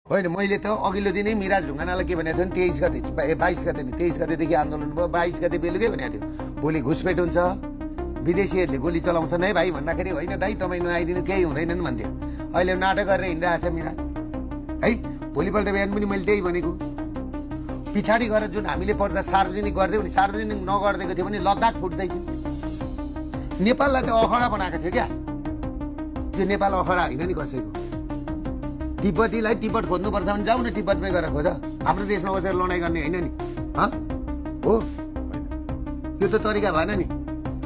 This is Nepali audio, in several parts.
होइन मैले त अघिल्लो दिनै मिराज ढुङ्गानालाई के भनेको थियो नि 23 गते 22 गते नि 23 गतेदेखि आन्दोलन भयो 22 गते बेलुकै भनेको थियो भोलि घुसपेट हुन्छ विदेशीहरूले गोली चलाउँछन् है भाइ भन्दाखेरि होइन दाइ तपाईँ नआइदिनु केही हुँदैन नि भन्थ्यो अहिले नाटक गरेर हिँडिरहेको छ मिराज है भोलिपल्ट बिहान पनि मैले त्यही भनेको पछाडि गएर जुन हामीले पर्दा सार्वजनिक गरिदियो भने सार्वजनिक नगरिदिएको थियो भने लद्दाख फुट्दै थियो नेपाललाई त अखडा बनाएको थियो क्या त्यो नेपाल अखडा होइन नि कसैको तिब्बतीलाई तिब्बत खोज्नुपर्छ भने जाऊ न तिब्बतमै गएर खोज हाम्रो देशमा बसेर लडाइँ गर्ने होइन नि हो त्यो त तरिका भएन नि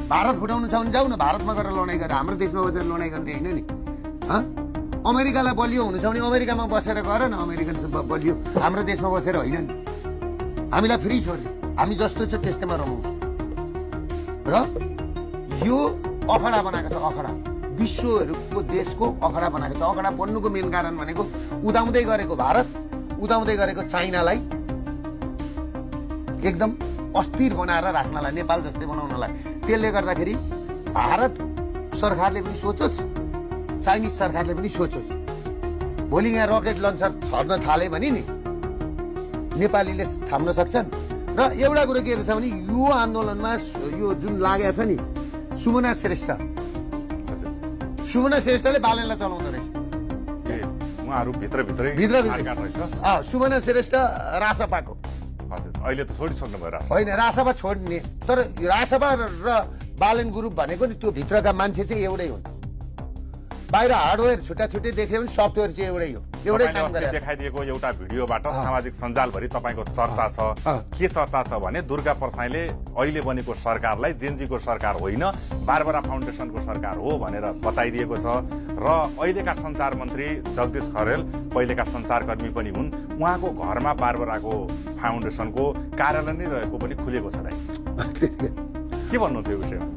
भारत फुटाउनु छ भने जाऊ न भारतमा गएर लडाइँ गरेर हाम्रो देशमा बसेर लडाइँ गर्ने होइन नि अमेरिकालाई बलियो हुनु छ भने अमेरिकामा बसेर गर न अमेरिकन बलियो हाम्रो देशमा बसेर होइन नि हामीलाई फ्री छोड्यो हामी जस्तो छ त्यस्तैमा रमाउँछ र यो अखडा बनाएको छ अखडा विश्वहरूको देशको अखडा बनाएको छ अखडा बन्नुको मेन कारण भनेको उदाउँदै गरेको भारत उदाउँदै गरेको चाइनालाई एकदम अस्थिर बनाएर राख्नलाई नेपाल जस्तै बनाउनलाई त्यसले गर्दाखेरि भारत सरकारले पनि सोचोस् चाइनिज सरकारले पनि सोचोस् भोलि यहाँ रकेट लन्चर छर्न थाले भने नि नेपालीले थाम्न सक्छन् र एउटा कुरो के छ भने यो आन्दोलनमा यो जुन लागेको छ नि सुमना श्रेष्ठले बालनलाई चलाउँदो रहेछ सुमना श्रेष्ठ रासपाको अहिले त छोडिसक्नु भयो होइन रासपा छोड्ने तर रासपा र बालन ग्रुप भनेको नि त्यो भित्रका मान्छे चाहिँ एउटै हुन् बाहिर हार्डवेयर छुट्टा छुट्टै देख्यो भने सफ्टवेयर चाहिँ एउटै हो एउटै काम गरेर देखाइदिएको एउटा भिडियोबाट सामाजिक सञ्जालभरि तपाईँको चर्चा छ के चर्चा छ भने दुर्गा प्रसाईले अहिले बनेको सरकारलाई जेनजीको सरकार होइन बारबरा फाउन्डेसनको सरकार हो भनेर बताइदिएको छ र अहिलेका सञ्चार मन्त्री जगदीश खरेल पहिलेका सञ्चारकर्मी पनि हुन् उहाँको घरमा बारबराको फाउन्डेसनको कार्यालय नै रहेको पनि खुलेको छ दाइ के भन्नु छ यो विषयमा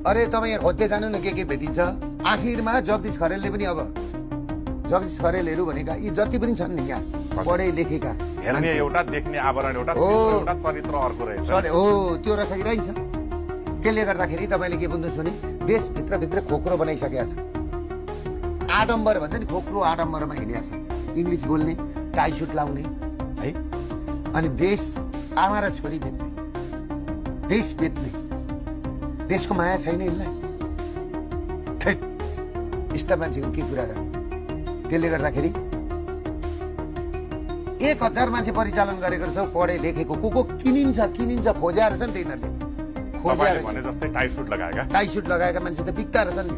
अरे तपाईँ यहाँ खोज्दै जानु न के भेटिन्छ आखिरमा जगदीश खरेलले पनि अब जगदीश खरेलहरू भनेका यी जति पनि छन् नि यहाँ पढे लेखेका हेर्ने एउटा देख्ने आवरण एउटा चरित्र अर्को रहेछ हो त्यो रहेछ कि रहन्छ त्यसले गर्दाखेरि तपाईँले के बुझ्नुहोस् भने देशभित्रभित्र खोक्रो बनाइसकेका छ आडम्बर भन्छ नि खोक्रो आडम्बरमा हिँडेका छ इङ्ग्लिस बोल्ने टाई सुट लाउने है अनि देश आमा र छोरी बेच्ने देश बेच्ने देशको माया छैन यसलाई यस्ता मान्छेको के कुरा गर्नु त्यसले गर्दाखेरि 1000 मान्छे परिचालन गरेको छ पढे लेखेको को किनिन्छ खोज्या रहेछ नि त यिनीहरूले टाई सुट लगाएका मान्छे त बिक्ता रहेछन् नि